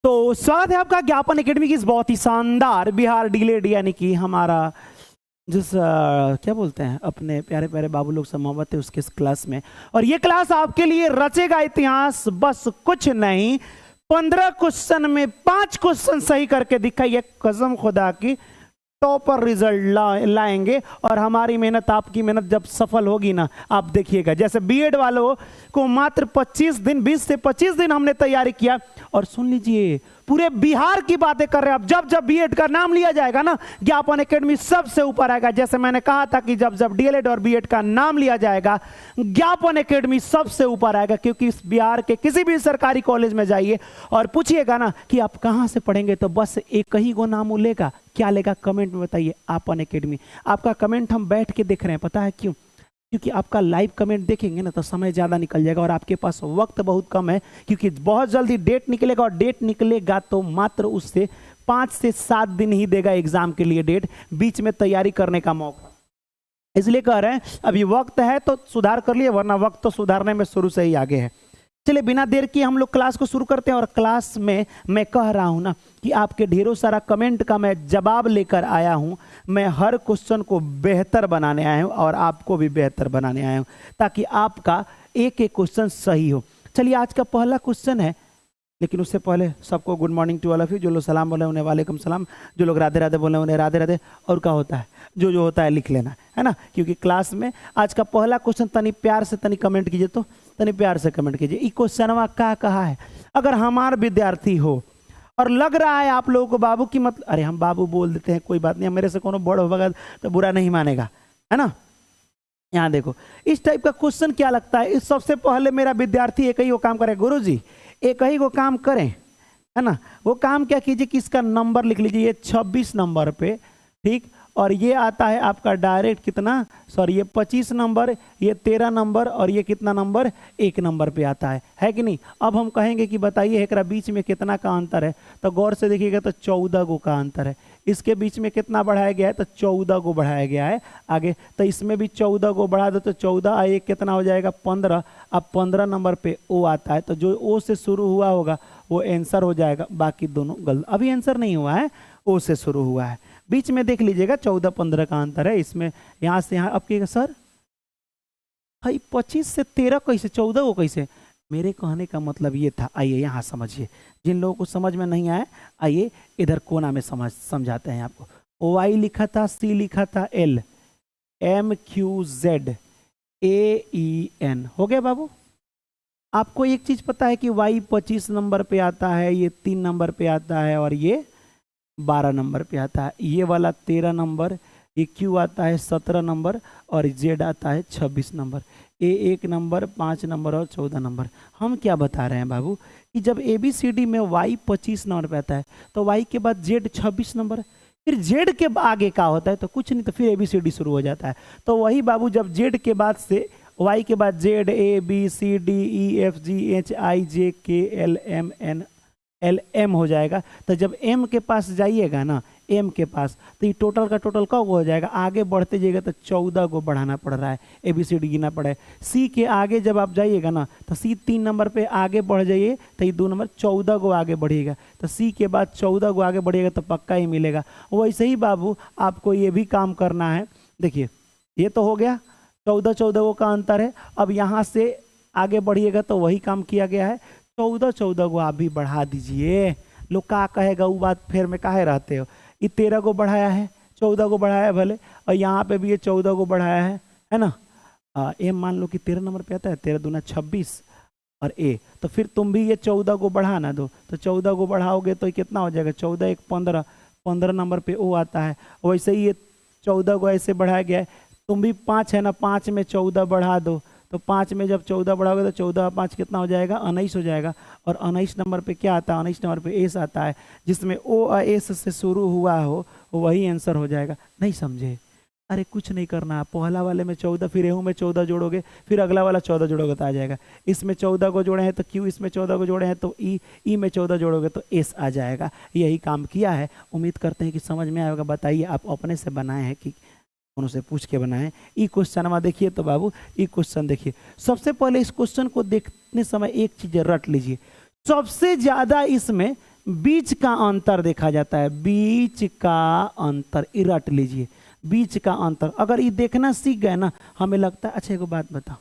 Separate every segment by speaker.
Speaker 1: तो स्वागत है आपका ज्ञापन एकेडमी की इस बहुत ही शानदार बिहार डीलेड यानी कि हमारा जिस क्या बोलते हैं अपने प्यारे प्यारे बाबू लोग से मोहब्बत है उसके इस क्लास में। और ये क्लास आपके लिए रचेगा इतिहास, बस कुछ नहीं। 15 क्वेश्चन में 5 क्वेश्चन सही करके दिखाइए, कसम खुदा की टॉपर रिजल्ट लाएंगे। और हमारी मेहनत, आपकी मेहनत जब सफल होगी ना, आप देखिएगा। जैसे बीएड वालों को मात्र 25 दिन, 20 से 25 दिन हमने तैयारी किया। और सुन लीजिए, पूरे बिहार की बातें कर रहे हैं। अब जब जब बीएड का नाम लिया जाएगा ना, ज्ञापन एकेडमी सबसे ऊपर आएगा। जैसे मैंने कहा था कि जब जब डीएलएड और बीएड का नाम लिया जाएगा, ज्ञापन एकेडमी सबसे ऊपर आएगा। क्योंकि इस बिहार के किसी भी सरकारी कॉलेज में जाइए और पूछिएगा ना कि आप कहाँ से पढ़ेंगे, तो बस एक ही गो नाम लेगा। क्या लेगा? कमेंट में बताइए, ज्ञापन एकेडमी। आपका कमेंट हम बैठ के देख रहे हैं, पता है क्यों? क्योंकि आपका लाइव कमेंट देखेंगे ना तो समय ज़्यादा निकल जाएगा और आपके पास वक्त बहुत कम है। क्योंकि बहुत जल्दी डेट निकलेगा, और डेट निकलेगा तो मात्र उससे 5 से 7 दिन ही देगा एग्जाम के लिए डेट, बीच में तैयारी करने का मौका। इसलिए कह रहे हैं अभी वक्त है तो सुधार कर लिए, वरना वक्त तो सुधारने में शुरू से ही आगे है। चलिए बिना देर किए हम लोग क्लास को शुरू करते हैं। और क्लास में मैं कह रहा हूं ना कि आपके ढेरों सारा कमेंट का मैं जवाब लेकर आया हूं। मैं हर क्वेश्चन को बेहतर बनाने आया हूं और आपको भी बेहतर बनाने आया हूं, ताकि आपका एक एक क्वेश्चन सही हो। चलिए आज का पहला क्वेश्चन है, लेकिन उससे पहले सबको good morning to all of you. जो लोग सलाम बोले उन्हें वालेकुम सलाम, जो लोग राधे राधे बोले उन्हें राधे राधे। और क्या होता है, जो जो होता है लिख लेना है ना। क्योंकि क्लास में आज का पहला क्वेश्चन, तनी प्यार से तनी कमेंट कीजिए, तो तनी प्यार से कमेंट कीजिए। ये क्वेश्चन क्या कहा है? अगर हमारा विद्यार्थी हो और लग रहा है आप लोगों को बाबू की मतलब, अरे हम बाबू बोल देते हैं, कोई बात नहीं, मेरे से कोनो बड़ होगा तो बुरा नहीं मानेगा, है ना। यहाँ देखो, इस टाइप का क्वेश्चन क्या लगता है? इस सबसे पहले मेरा विद्यार्थी एक ही वो काम करे, गुरुजी एक ही वो काम करें, है ना। वो काम क्या कीजिए कि इसका नंबर लिख लीजिए, ये 26 नंबर पे, ठीक। और ये आता है आपका डायरेक्ट कितना, सॉरी ये 25 नंबर, ये 13 नंबर, और ये कितना नंबर, 1 नंबर पे आता है कि नहीं। अब हम कहेंगे कि बताइए एकरा बीच में कितना का अंतर है, तो गौर से देखिएगा तो 14 गो का अंतर है। इसके बीच में कितना बढ़ाया गया है, तो 14 गो बढ़ाया गया है आगे। तो इसमें भी 14 गो बढ़ा दो तो 14 और 1 कितना हो जाएगा, 15। अब 15 नंबर पे ओ आता है, तो जो ओ से शुरू हुआ होगा वो आंसर हो जाएगा। बाकी दोनों गलत, अभी आंसर नहीं हुआ है, ओ से शुरू हुआ है। बीच में देख लीजिएगा 14-15 का अंतर है इसमें, यहाँ से यहाँ। अब क्या सर भाई 25 से 13 कैसे, 14 को कैसे? मेरे कहने का मतलब ये था, आइए यहाँ समझिए। जिन लोगों को समझ में नहीं आया, आइए इधर कोना में समझाते हैं आपको। वाई लिखा था, सी लिखा था, L, M Q Z A E N, हो गया बाबू। आपको एक चीज पता है कि वाई 25 नंबर पे आता है, ये 3 नंबर पे आता है, और ये 12 नंबर पे आता है। ये वाला 13 नंबर, ये क्यू आता है 17 नंबर, और जेड आता है 26 नंबर। ए 1 नंबर, 5 नंबर और 14 नंबर। हम क्या बता रहे हैं बाबू कि जब ABCD में वाई 25 नंबर पे आता है तो वाई के बाद जेड 26 नंबर, फिर जेड के आगे क्या होता है, तो कुछ नहीं, तो फिर ABCD शुरू हो जाता है। तो वही बाबू, जब जेड के बाद से वाई के बाद जेड, ABCDEFGHIJKLMNLM हो जाएगा। तो जब एम के पास जाइएगा ना, एम के पास, तो ये टोटल का टोटल कब हो जाएगा? आगे बढ़ते जाइएगा तो 14 को बढ़ाना पड़ रहा है, ABCD गिना पड़ा है। सी के आगे जब आप जाइएगा ना, तो सी 3 नंबर पे आगे बढ़ जाइए, तो ये 2 नंबर 14 को आगे बढ़िएगा। तो सी के बाद 14 को आगे बढ़िएगा तो पक्का ही मिलेगा। वैसे ही बाबू आपको ये भी काम करना है। देखिए ये तो हो गया, 14 का अंतर है। अब यहाँ से आगे बढ़िएगा तो वही काम किया गया है, 14 को आप भी बढ़ा दीजिए। लोग क्या कहेगा वो बात फिर में काहे रहते हो। ये 13 को बढ़ाया है, 14 को बढ़ाया है भले, और यहाँ पे भी ये 14 को बढ़ाया है ना। एम मान लो कि 13 नंबर पे आता है, 13 दूना 26, और ए, तो फिर तुम भी ये 14 को बढ़ाना दो, तो 14 को बढ़ाओगे तो कितना हो जाएगा, 14 1 15, 15 नंबर पे ओ आता है। वैसे ही ये 14 को ऐसे बढ़ाया गया है। तुम भी 5 है ना, 5 में 14 बढ़ा दो, तो 5 में जब 14 बढ़ाओगे तो 14 5 कितना हो जाएगा, 19 हो जाएगा। और 19 नंबर पे क्या आता है, 19 नंबर पे एस आता है, जिसमें ओ और एस से शुरू हुआ हो वही आंसर हो जाएगा। नहीं समझे? अरे कुछ नहीं करना, पहला वाले में 14, फिर एहू में 14 जोड़ोगे, फिर अगला वाला 14 जोड़ोगे तो आ जाएगा। इसमें 14 को जोड़े हैं तो क्यू, इसमें 14 को जोड़े हैं तो ई में 14 जोड़ोगे तो एस आ जाएगा। यही काम किया है। उम्मीद करते हैं कि समझ में आएगा। बताइए आप अपने से बनाए हैं कि उनसे पूछ के बनाए? ई क्वेश्चन देखिए तो बाबू, ई क्वेश्चन देखिए। सबसे पहले इस क्वेश्चन को देखने समय एक चीज रट लीजिए, सबसे ज्यादा इसमें बीच का अंतर देखा जाता है, बीच का अंतर, इरट लीजिए, बीच का अंतर। अगर ये देखना सीख गए ना, हमें लगता है अच्छा एगो बात बताओ,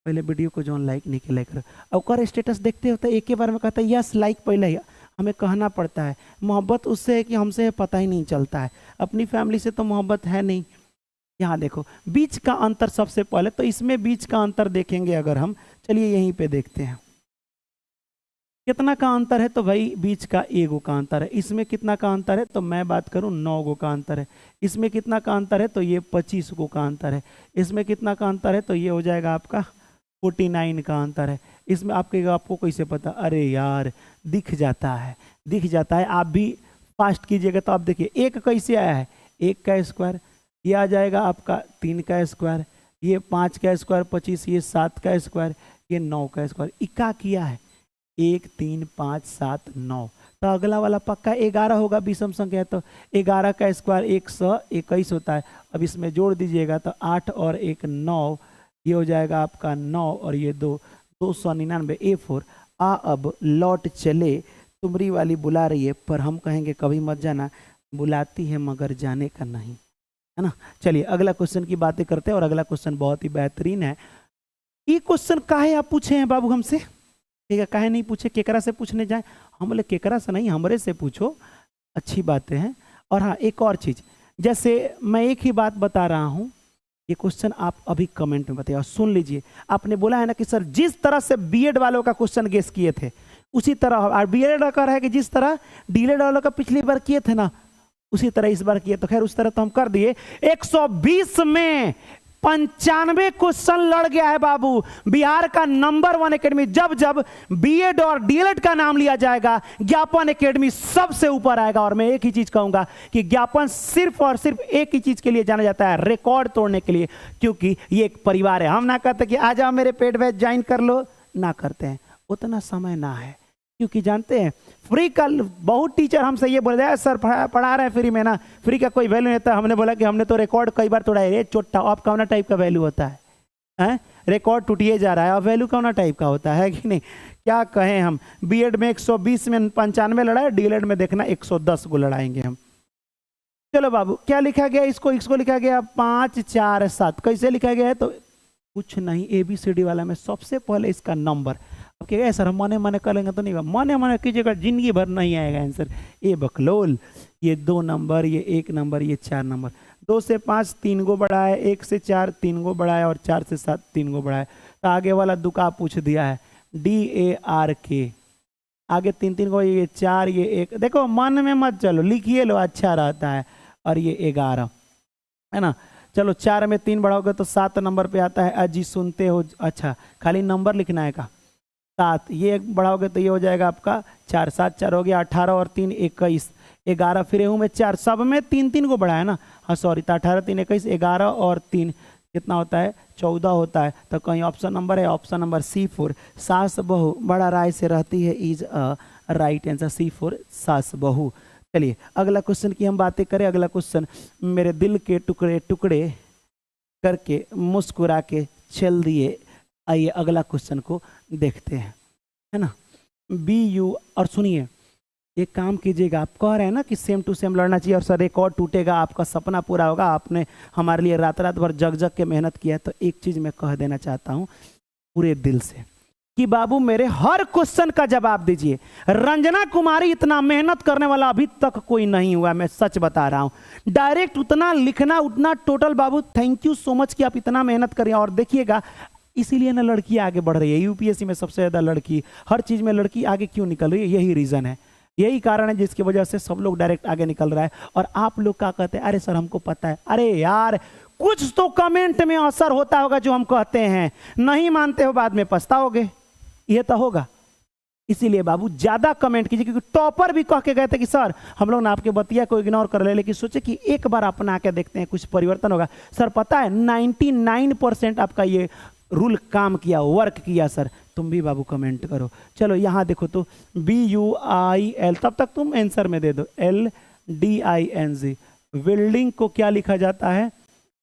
Speaker 1: पहले वीडियो को जो लाइक नहीं किया लाइक करो, और स्टेटस देखते होता है एक ही बार में कहता है यस लाइक, पहले ही हमें कहना पड़ता है। मोहब्बत उससे है कि हमसे पता ही नहीं चलता है, अपनी फैमिली से तो मोहब्बत है नहीं। यहाँ देखो बीच का अंतर सबसे पहले, तो इसमें बीच का अंतर देखेंगे अगर हम, चलिए यहीं पे देखते हैं कितना का अंतर है। तो भाई बीच का एगो का अंतर है, इसमें कितना का अंतर है, तो मैं बात करूं 9 गो का अंतर है। इसमें कितना का अंतर है, तो ये 25 गो का अंतर है। इसमें कितना का अंतर है, तो ये हो जाएगा आपका 49 का अंतर है। इसमें आपको कैसे पता, अरे यार दिख जाता है, दिख जाता है। आप भी फास्ट कीजिएगा तो आप देखिए एक कैसे आया है, 1 का स्क्वायर, ये आ जाएगा आपका 3 का स्क्वायर, ये 5 का स्क्वायर 25, ये 7 का स्क्वायर, ये 9 का स्क्वायर। इक्का किया है 1 3 5 7 9, तो अगला वाला पक्का 11 होगा, विषम संख्या है तो 11 का स्क्वायर 121 होता है। अब इसमें जोड़ दीजिएगा तो 8 और 1 9, ये हो जाएगा आपका 9 और ये 2 299 A4। अब लौट चले, तुमरी वाली बुला रही है पर हम कहेंगे कभी मत जाना, बुलाती है मगर जाने का नहीं, है ना। चलिए अगला क्वेश्चन की बातें करते हैं, और अगला क्वेश्चन बहुत ही बेहतरीन है। ये क्वेश्चन काहे आप पूछे हैं बाबू हमसे, ठीक है, काहे नहीं पूछे, केकरा से पूछने जाए, हम बोले केकरा से नहीं, हमरे से पूछो, अच्छी बातें हैं। और हाँ एक और चीज, जैसे मैं एक ही बात बता रहा हूं, ये क्वेश्चन आप अभी कमेंट में बताइए और सुन लीजिए। आपने बोला है ना कि सर जिस तरह से बीएड वालों का क्वेश्चन गेस किए थे उसी तरह, और बीएड का है कि जिस तरह डीएड वालों का पिछली बार किए थे ना उसी तरह इस बार किए, तो खैर उस तरह तो हम कर दिए। 120 में 95 क्वेश्चन लड़ गया है बाबू बिहार का नंबर 1 एकेडमी। जब जब बीएड और डीएलएड का नाम लिया जाएगा ज्ञापन एकेडमी सबसे ऊपर आएगा। और मैं एक ही चीज कहूंगा कि ज्ञापन सिर्फ और सिर्फ एक ही चीज के लिए जाना जाता है, रिकॉर्ड तोड़ने के लिए, क्योंकि ये एक परिवार है। हम ना कहते कि आ जाओ मेरे पेड बैच ज्वाइन कर लो, ना करते हैं, उतना समय ना है, क्योंकि जानते हैं फ्री का बहुत टीचर हमसे ये बोल रहे हैं सर पढ़ा रहे हैं फ्री में ना, फ्री का कोई वैल्यू नहीं होता। हमने बोला कि हमने तो रिकॉर्ड कई बार तोड़ा है, चोट्टा आप कौन टाइप का वैल्यू होता है, रिकॉर्ड टूटिए जा रहा है और वैल्यू कौन टाइप का होता है कि नहीं, क्या कहें हम। बीएड में 120 में 95 लड़ाए, डीएलएड में देखना 110 को लड़ाएंगे हम। चलो बाबू क्या लिखा गया, इसको लिखा गया 5 4 7। कैसे लिखा गया है, तो कुछ नहीं, ABCD वाला में सबसे पहले इसका नंबर, क्या सर हम मने मने कर लेंगे तो नहीं, मने मने कीजिएगा जिंदगी भर नहीं आएगा आंसर। ए बकलोल, ये 2 नंबर, ये 1 नंबर, ये 4 नंबर। 2 से 5 3 गो बढ़ा है, 1 से 4 3 गो बढ़ा है, और 4 से 7 3 गो बढ़ा है। तो आगे वाला दुका पूछ दिया है DARK, आगे 3 3 गो, ये 4 ये 1, देखो मन में मत चलो, लिखिए लो, अच्छा रहता है। और ये 11 है ना। चलो 4 में 3 बढ़ाओगे तो 7 नंबर पे आता है, अजी सुनते हो, अच्छा खाली नंबर लिखना है का 7, ये बढ़ाओगे तो ये हो जाएगा आपका 4 7 4 हो गया, 18 और 3 21, 11 फिर में 4, सब में 3 3 को बढ़ाया ना, हाँ सॉरी, तो 18 3 21, 11 और 3 कितना होता है 14 होता है। तो कहीं ऑप्शन नंबर है, ऑप्शन नंबर C4, सास बहू बड़ा राय से रहती है, is a right answer C4 सास बहू। चलिए अगला क्वेश्चन की हम बातें करें। अगला क्वेश्चन, मेरे दिल के टुकड़े टुकड़े करके मुस्कुरा के चल दिए। आइए अगला क्वेश्चन को देखते हैं, है ना। BU, और सुनिए एक काम कीजिएगा, आप कह रहे हैं ना कि सेम टू सेम लड़ना चाहिए और सर रिकॉर्ड टूटेगा, आपका सपना पूरा होगा, आपने हमारे लिए रात रात भर जग जग के मेहनत किया है, तो एक चीज मैं कह देना चाहता हूँ पूरे दिल से कि बाबू मेरे हर क्वेश्चन का जवाब दीजिए। रंजना कुमारी इतना मेहनत करने वाला अभी तक कोई नहीं हुआ, मैं सच बता रहा हूं। डायरेक्ट उतना लिखना, उतना total, Babu thank you so much कि आप इतना मेहनत करें। और देखिएगा इसीलिए ना लड़की आगे बढ़ रही है, यूपीएससी में सबसे ज्यादा लड़की, हर चीज में लड़की आगे क्यों निकल रही है, यही रीजन है, यही कारण है जिसकी वजह से सब लोग डायरेक्ट आगे निकल रहा है। और आप लोग क्या कहते हैं, अरे सर हमको पता है, अरे यार कुछ तो कमेंट में असर होता होगा जो हम कहते हैं, नहीं मानते हो बाद में पछताओगे, ये तो होगा। इसीलिए बाबू ज्यादा कमेंट कीजिए, क्योंकि टॉपर भी कह के गए थे कि सर हम लोग ना आपके बतिया को इग्नोर कर ले, लेकिन सोचे कि एक बार अपना के देखते हैं कुछ परिवर्तन होगा। सर पता है 99% आपका ये रूल काम किया, वर्क किया सर, तुम भी बाबू कमेंट करो। चलो यहाँ देखो तो BUIL, तब तक तुम आंसर में दे दो LDING। वेल्डिंग को क्या लिखा जाता है,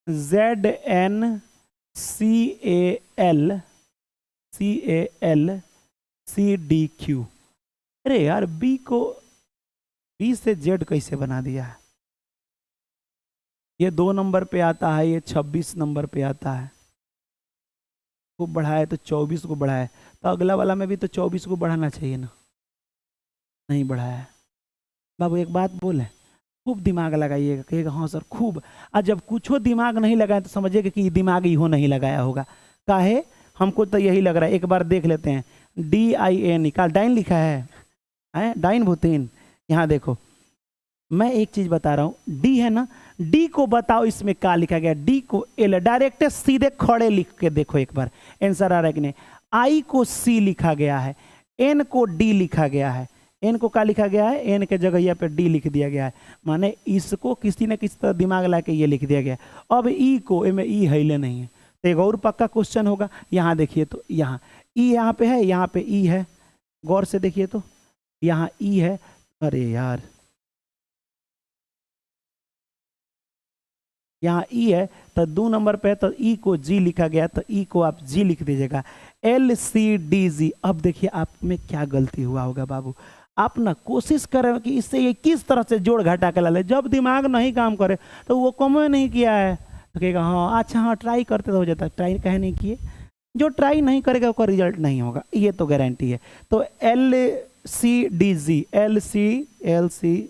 Speaker 1: ZNCALCDQ। अरे यार बी से जेड कैसे बना दिया है? ये 2 नंबर पे आता है, ये 26 नंबर पे आता है। को बढ़ाए तो 24 को बढ़ाए, तो अगला वाला में भी तो 24 को बढ़ाना चाहिए ना, नहीं बढ़ाया। बाबू एक बात बोले, खूब दिमाग लगाइएगा, कहिएगा हाँ सर खूब। और जब कुछ दिमाग नहीं लगाए तो समझिएगा कि दिमाग इहो नहीं लगाया होगा। काहे? हमको तो यही लग रहा है। एक बार देख लेते हैं। DIN निकाल, डाइन लिखा है डाइन भूतिन। यहाँ देखो, मैं एक चीज बता रहा हूँ, डी है ना, डी को बताओ इसमें क्या लिखा गया। डी को एल, डायरेक्ट सीधे खड़े लिख के देखो एक बार, आंसर आ रहा है कि नहीं। आई को सी लिखा गया है, एन को डी लिखा गया है। एन को क्या लिखा गया है? एन के जगह पे डी लिख दिया गया है, माने इसको किसी न किसी तरह दिमाग ला के ये लिख दिया गया। अब ई को, इनमें ई हैले नहीं है, तो एक और पक्का क्वेश्चन होगा। यहाँ देखिए तो यहाँ ई यहाँ पे है, यहाँ पे ई है, गौर से देखिए तो यहाँ ई है। अरे यार यहाँ ई है तो 2 नंबर पे है, तो ई को जी लिखा गया, तो ई को आप जी लिख दीजिएगा। LCDG। अब देखिए आप में क्या गलती हुआ होगा बाबू, आप ना कोशिश करें कि इससे ये किस तरह से जोड़ घटा के ला ले। जब दिमाग नहीं काम करे तो वो कम नहीं किया है तो कहेगा हाँ अच्छा हाँ ट्राई करते तो हो जाता है। ट्राई कहे नहीं किए, जो ट्राई नहीं करेगा उसका रिजल्ट नहीं होगा, ये तो गारंटी है। तो LCDG, LC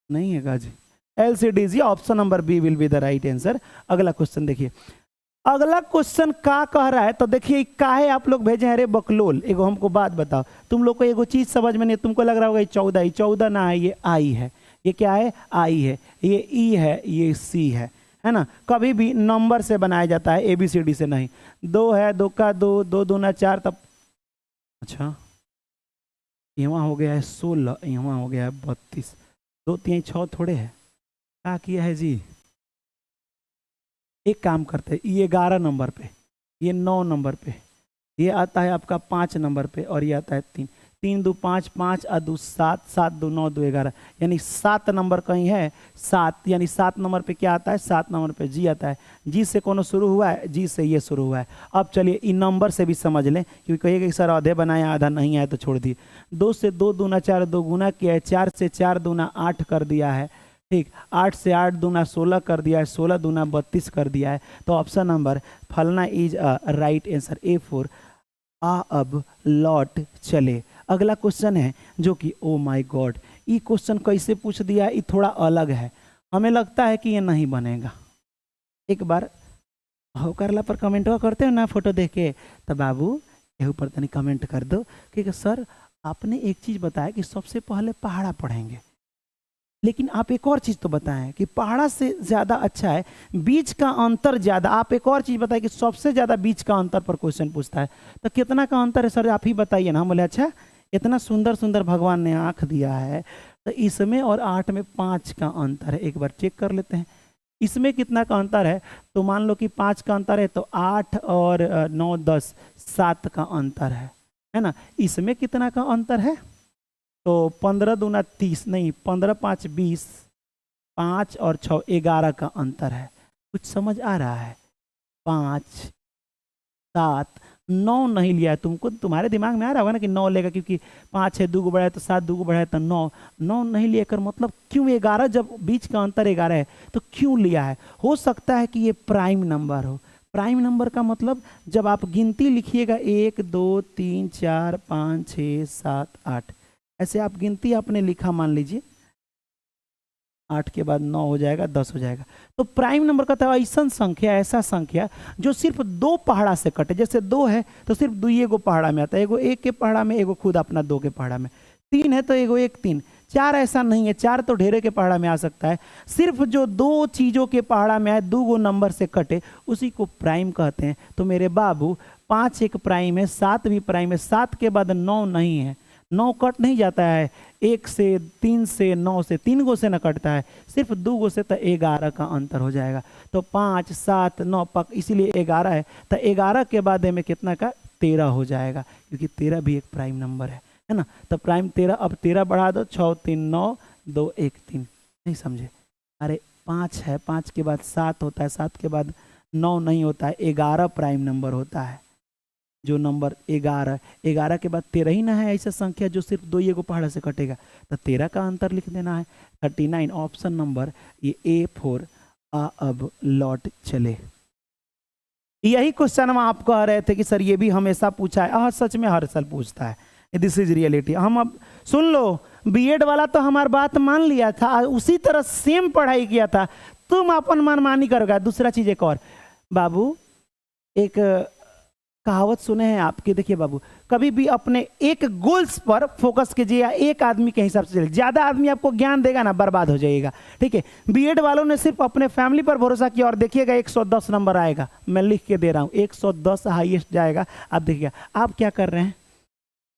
Speaker 1: नहीं है गाजी, LCDG option number B will be the right answer. अगला क्वेश्चन देखिए, अगला क्वेश्चन का कह रहा है, तो देखिए काहे आप लोग भेजे हैं रे बकलोल। एगो हमको बात बताओ, तुम लोग को एगो चीज समझ में नहीं, तुमको लग रहा होगा ये 14, 14 ना है, ये आई है। ये क्या है? आई है। ये ई है, ये सी है ना। कभी भी नंबर से बनाया जाता है, ABCD से नहीं। 2 है, 2 का 2, 2 दूना 4, तब अच्छा यहाँ हो गया है 16, यहाँ हो गया है 32, 2 3 6 थोड़े है। क्या किया है जी? एक काम करते हैं, ये 11 नंबर पे, ये 9 नंबर पे, ये आता है आपका 5 नंबर पे, और ये आता है 3, 3 2 5, 5 और 2 7, 7 2 9 2 11, यानी 7 नंबर कहीं है 7, यानी 7 नंबर पे क्या आता है? 7 नंबर पे जी आता है। जी से कौन शुरू हुआ है? जी से ये शुरू हुआ है। अब चलिए इन नंबर से भी समझ लें, क्योंकि कहिएगा कि सर आधे बनाया आधा नहीं आया तो छोड़ दिए। 2 से 2 दूना 4, 2 गुना किया है, 4 से 4 दूना 8 कर दिया है, ठीक। 8 से 8 दूना 16 कर दिया है, 16 दूना 32 कर दिया है। तो ऑप्शन नंबर फलना is a right answer, A4। अब लौट चले। अगला क्वेश्चन है जो कि ओ माय गॉड, ये क्वेश्चन कैसे पूछ दिया, ये थोड़ा अलग है, हमें लगता है कि ये नहीं बनेगा। एक बार हो करला पर कमेंट करते हो ना फोटो देख के, तो बाबू ये ऊपर तनी कमेंट कर दो कि सर आपने एक चीज बताया कि सबसे पहले पहाड़ा पढ़ेंगे, लेकिन आप एक और चीज तो बताएं कि पहाड़ा से ज्यादा अच्छा है बीच का अंतर ज्यादा। आप एक और चीज बताएं कि सबसे ज्यादा बीच का अंतर पर क्वेश्चन पूछता है, तो कितना का अंतर है सर आप ही बताइए ना। हम बोले अच्छा इतना सुंदर सुंदर भगवान ने आंख दिया है, तो इसमें और 8 में 5 का अंतर है। एक बार चेक कर लेते हैं इसमें कितना का अंतर है। तो मान लो कि 5 का अंतर है, तो 8 और 9 10 7 का अंतर है ना। इसमें कितना का अंतर है? तो 15 दूना 30 नहीं, 15 5 20, 5 और 6 11 का अंतर है। कुछ समझ आ रहा है? 5 7 9 नहीं लिया है तुमको, तुम्हारे दिमाग में आ रहा होगा ना कि 9 लेगा, क्योंकि 5 है 2 को बढ़ाया तो 7, 2 को बढ़ाया तो 9, 9 नहीं लिया कर मतलब क्यों 11, जब बीच का अंतर 11 है तो क्यों लिया है? हो सकता है कि ये प्राइम नंबर हो। प्राइम नंबर का मतलब जब आप गिनती लिखिएगा 1 2 3 4 5 6 7 8, ऐसे आप गिनती आपने लिखा, मान लीजिए 8 के बाद 9 हो जाएगा, 10 हो जाएगा। तो प्राइम नंबर का था ऐसा संख्या, ऐसा संख्या जो सिर्फ 2 पहाड़ा से कटे। जैसे 2 है तो सिर्फ 2 गो पहाड़ा में आता है, एगो 1 के पहाड़ा में, एगो खुद अपना 2 के पहाड़ा में। 3 है तो एगो 1 3, 4 ऐसा नहीं है, 4 तो ढेरे के पहाड़ा में आ सकता है। सिर्फ जो 2 चीजों के पहाड़ा में आए, 2 गो नंबर से कटे, उसी को प्राइम कहते हैं। तो मेरे बाबू 5 एक प्राइम है, 7 भी प्राइम है। 7 के बाद 9 नहीं है, 9 कट नहीं जाता है, 1 से 3 से 9 से 3 गो से न कटता है, सिर्फ 2 गो से, तो 11 का अंतर हो जाएगा। तो 5 7 9 पक, इसीलिए 11 है। तो 11 के बाद में कितना का 13 हो जाएगा, क्योंकि 13 भी एक प्राइम नंबर है ना। तो प्राइम 13, अब 13 बढ़ा दो, 6 3 9 2 1 3, नहीं समझे? अरे 5 है, 5 के बाद 7 होता है, 7 के बाद 9 नहीं होता है, 11 प्राइम नंबर होता है। जो नंबर 11, 11 के बाद 13 ही ना है ऐसा संख्या जो सिर्फ 2 को पहाड़ से कटेगा, तो 13 का अंतर लिख देना है। 39 ऑप्शन नंबर ये A4 अब लौट चले। यही क्वेश्चन हम आप कह रहे थे कि सर ये भी हमेशा पूछा है। सच में हर साल पूछता है, दिस इज रियलिटी। हम अब सुन लो, बीएड वाला तो हमारी बात मान लिया था, उसी तरह सेम पढ़ाई किया था, तुम अपन मनमानी करोगे। दूसरा चीज एक और बाबू, एक कहावत सुने हैं आपके, देखिए बाबू, कभी भी अपने एक गोल्स पर फोकस कीजिए या एक आदमी के हिसाब से चलिए। ज्यादा आदमी आपको ज्ञान देगा ना, बर्बाद हो जाइएगा। ठीक है, बीएड वालों ने सिर्फ अपने फैमिली पर भरोसा किया और देखिएगा 110 नंबर आएगा। मैं लिख के दे रहा हूं 110 हाईएस्ट जाएगा। आप देखिएगा आप क्या कर रहे हैं,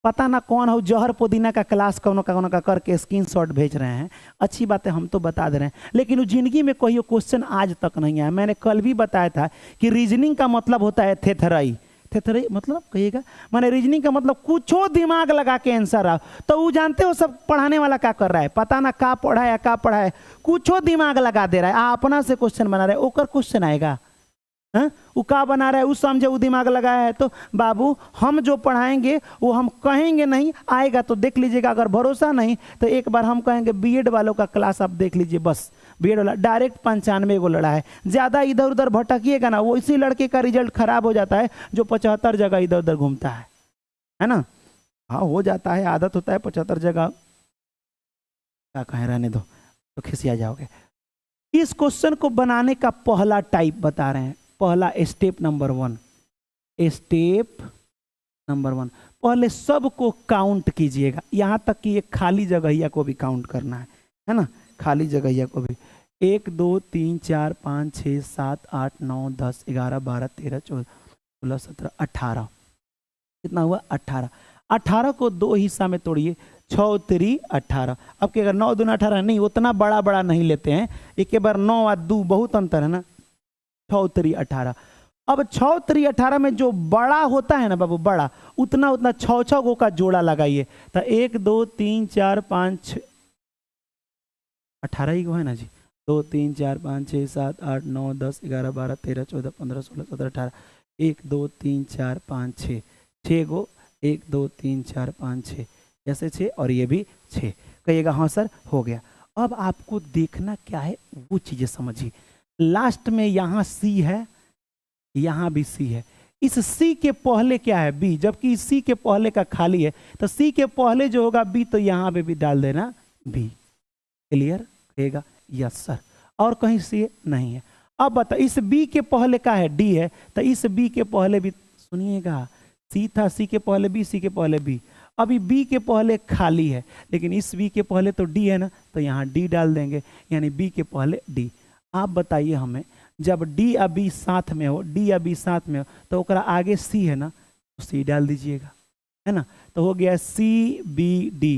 Speaker 1: पता ना कौन हो, जहर पुदीना का क्लास कौन का करके स्क्रीनशॉट भेज रहे हैं। अच्छी बात है, हम तो बता दे रहे हैं, लेकिन वो जिंदगी में कोई क्वेश्चन आज तक नहीं आया। मैंने कल भी बताया था कि रीजनिंग का मतलब होता है थेथराई। थेथराई मतलब कहिएगा, मैंने रीजनिंग का मतलब कुछ दिमाग लगा के आंसर आओ। तो वो जानते हो सब पढ़ाने वाला क्या कर रहा है, पता ना का पढ़ा है का पढ़ा है, कुछ दिमाग लगा दे रहा है। आप अपना से क्वेश्चन बना रहे, ओकर क्वेश्चन आएगा। वो का बना रहा है, वो समझे, वो दिमाग लगाया है। तो बाबू हम जो पढ़ाएंगे वो हम कहेंगे नहीं, आएगा तो देख लीजिएगा। अगर भरोसा नहीं तो एक बार हम कहेंगे बीएड वालों का क्लास आप देख लीजिए। बस बीएड वाला डायरेक्ट 95 को लड़ा है। ज़्यादा इधर उधर भटकिएगा ना, वो इसी लड़के का रिजल्ट खराब हो जाता है जो 75 जगह इधर उधर घूमता है ना। हाँ हो जाता है, आदत होता है 75 जगह। क्या कहें, रहने दो तो खिसिया जाओगे। इस क्वेश्चन को बनाने का पहला टाइप बता रहे हैं, पहला स्टेप नंबर 1। स्टेप नंबर 1, पहले सबको काउंट कीजिएगा, यहां तक कि ये खाली जगहिया को भी काउंट करना है ना, खाली जगहिया को भी। 1 2 3 4 5 6 7 8 9 10 11 12 13 14 16 17 18, कितना हुआ 18। 18 को 2 हिस्सा में तोड़िए, 6 3 18। अब क्या, अगर 9 दूना 18 नहीं, उतना बड़ा बड़ा नहीं लेते हैं, एक बार 9 और 2 बहुत अंतर है ना। 6 3 18। अब 6 3 18 में जो बड़ा होता है ना बाबू, बड़ा उतना उतना 6 गो का जोड़ा लगाइए। तो 1 2 3 4 5 18 ही गो है ना जी। 2 3 4 5 6 7 8 9 10 11 12 13 14 15 16 17 18। 1 2 3 4 5 6, 6 गो। 1 2 3 4 5 6, ऐसे 6 और ये भी 6। कहिएगा हाँ सर हो गया। अब आपको देखना क्या है, वो चीजें समझिए। लास्ट में यहाँ सी है, यहाँ भी सी है। इस सी के पहले क्या है, बी, जबकि इस सी के पहले का खाली है। तो सी के पहले जो होगा बी, तो यहाँ पे भी डाल देना बी। क्लियर, कहेगा यस सर। और कहीं सी नहीं है। अब बता, इस बी के पहले का है डी है, तो इस बी के पहले भी सुनिएगा, सी था, सी के पहले बी, सी के पहले बी। अभी बी के पहले खाली है, लेकिन इस बी के पहले तो डी है ना, तो यहाँ डी डाल देंगे, यानी बी के पहले डी। आप बताइए हमें, जब डी या बी साथ में हो, डी या बी साथ में हो, तो ओकरा आगे सी है ना, तो सी डाल दीजिएगा, है ना। तो हो गया सी बी डी,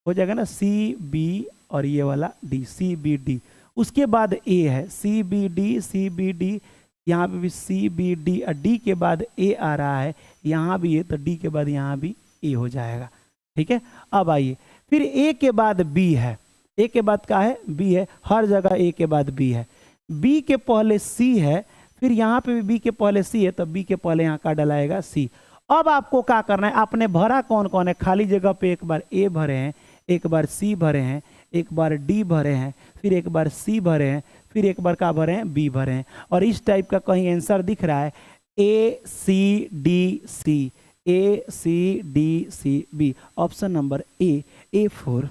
Speaker 1: हो जाएगा ना, सी बी और ये वाला डी, सी बी डी। उसके बाद ए है, C B D, C B D, यहाँ पे भी सी बी डी, और डी के बाद ए आ रहा है, यहाँ भी ए, तो डी के बाद यहाँ भी ए हो जाएगा। ठीक है, अब आइए, फिर ए के बाद बी है, ए के बाद क्या है, बी है, हर जगह ए के बाद बी है। बी के पहले सी है, फिर यहाँ पे भी बी के पहले सी है, तो बी के पहले यहाँ का डलाएगा सी। अब आपको क्या करना है, आपने भरा कौन कौन है, खाली जगह पे एक बार ए भरे हैं, एक बार सी भरे हैं, एक बार डी भरे हैं, फिर एक बार सी भरे हैं, फिर एक बार क्या भरे हैं, बी भरे हैं। और इस टाइप का कहीं आंसर दिख रहा है, A C D C, A C D C B, option number A, A4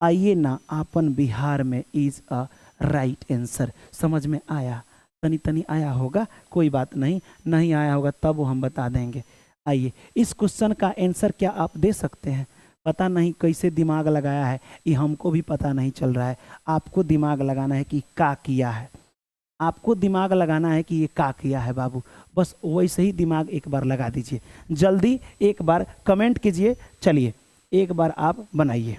Speaker 1: आइए ना आपन बिहार में इज अ राइट आंसर। समझ में आया, तनी तनी आया होगा, कोई बात नहीं, नहीं आया होगा तब वो हम बता देंगे। आइए, इस क्वेश्चन का आंसर क्या आप दे सकते हैं? पता नहीं कैसे दिमाग लगाया है, ये हमको भी पता नहीं चल रहा है। आपको दिमाग लगाना है कि क्या किया है, आपको दिमाग लगाना है कि ये क्या किया है बाबू, बस वैसे ही दिमाग एक बार लगा दीजिए। जल्दी एक बार कमेंट कीजिए, चलिए एक बार आप बनाइए,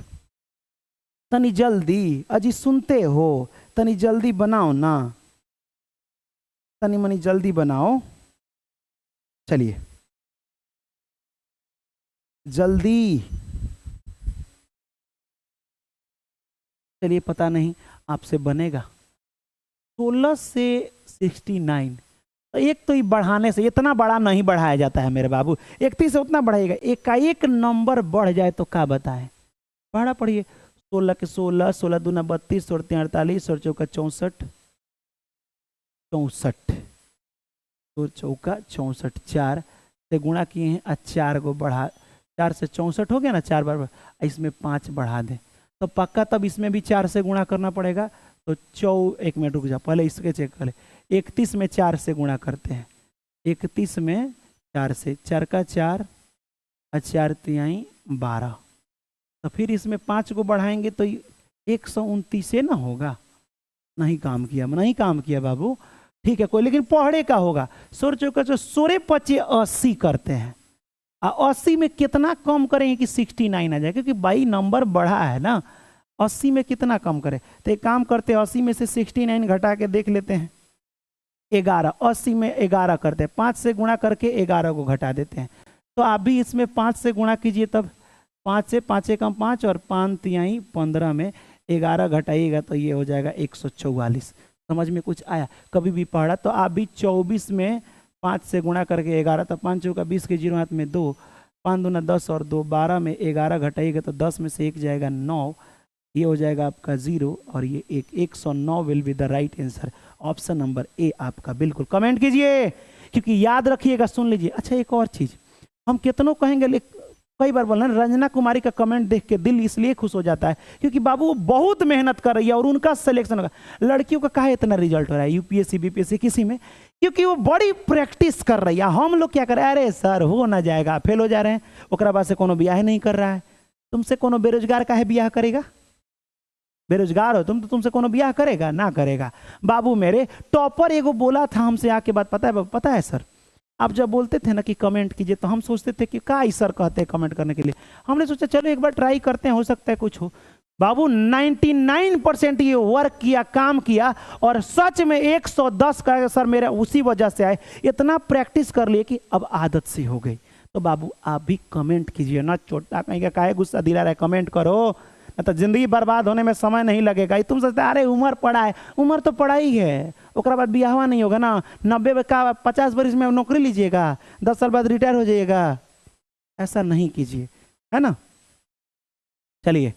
Speaker 1: तनी जल्दी, अजी सुनते हो, तनी जल्दी बनाओ ना, तनी मनी जल्दी बनाओ, चलिए जल्दी, चलिए पता नहीं आपसे बनेगा। 16 से 69, तो एक तो ये बढ़ाने से इतना बड़ा नहीं बढ़ाया जाता है मेरे बाबू, 31 से उतना बढ़ाइएगा, एक का एक नंबर बढ़ जाए तो क्या बताएं, बढ़ा पड़िए। 16 के 16, 16 दूना 32, 16 तीन 48, 16 चौका 64, 64, 16 चौका 64, 4 से गुणा किए हैं और 4 को बढ़ा, 4 से 64 हो गया ना, 4 बार इसमें 5 बढ़ा दें तो पक्का तब इसमें भी 4 से गुणा करना पड़ेगा। तो 1 मिनट रुक जा, पहले इसके चेक कर ले। 31 में 4 से गुणा करते हैं, 31 में 4 से, 4 का 4 और 4 तिहाई 12, तो फिर इसमें 5 को बढ़ाएंगे तो 129 से ना होगा, नहीं काम किया, नहीं काम किया बाबू, ठीक है कोई, लेकिन पढ़े का होगा। 16 चौका 16 25 80 करते हैं, 80 में कितना कम करेंगे कि 69 आ जाए, क्योंकि भाई नंबर बढ़ा है ना, 80 में कितना कम करें, तो एक काम करते हैं 80 में से 69 घटा के देख लेते हैं, 11, 80 में 11 करते हैं, 5 से गुणा करके 11 को घटा देते हैं। तो आप भी इसमें 5 से गुणा कीजिए, तब 5 से 5 कम 5 और 5 तिहाई 15 में 11 घटाइएगा तो ये हो जाएगा 144। समझ में कुछ आया? कभी भी पढ़ा तो आप भी 24 में 5 से गुणा करके 11, तो 5 चौका 20 के 0 हाथ में 2, 5 दूना 10 और 2 12 में 11 घटाइएगा तो 10 में से 1 जाएगा 9, ये हो जाएगा आपका 0 और ये 109 will be the right answer. Option number ए आपका बिल्कुल। कमेंट कीजिए, क्योंकि याद रखिएगा, सुन लीजिए। अच्छा एक और चीज हम कितनों कहेंगे, कई बार बोल रहे हैं, रंजना कुमारी का कमेंट देख के दिल इसलिए खुश हो जाता है क्योंकि बाबू वो बहुत मेहनत कर रही है और उनका सिलेक्शन होगा। लड़कियों का कहा इतना रिजल्ट हो रहा है यूपीएससी बीपीएससी किसी में, क्योंकि वो बड़ी प्रैक्टिस कर रही है। हम लोग क्या कर रहे हैं, अरे सर हो ना जाएगा, फेल हो जा रहे हैं, ओकरा बाद से कोनो ब्याह नहीं कर रहा है। तुमसे कोनो बेरोजगार का है ब्याह करेगा? बेरोजगार हो तुम तो तुमसे कोनो ब्याह करेगा? ना करेगा। बाबू मेरे टॉपर एगो बोला था हमसे आके बात, पता है सर, आप जब बोलते थे ना कि कमेंट कीजिए तो हम सोचते थे कि का सर कहते हैं कमेंट करने के लिए, हमने सोचा चलो एक बार ट्राई करते हैं, हो सकता है कुछ हो। बाबू 99% ये वर्क किया, काम किया, और सच में 110 का सर मेरा उसी वजह से आए, इतना प्रैक्टिस कर लिए कि अब आदत सी हो गई। तो बाबू आप भी कमेंट कीजिए ना, छोटा कहीं का काहे गुस्सा दिला रहा है, कमेंट करो, तो जिंदगी बर्बाद होने में समय नहीं लगेगा। तुम सोचते अरे उम्र पड़ा है, उम्र तो पड़ा ही है, ओकरा बाद बियाहवा नहीं होगा ना, 90 का 50 वर्ष में नौकरी लीजिएगा, 10 साल बाद रिटायर हो जाइएगा, ऐसा नहीं कीजिए, है ना। चलिए,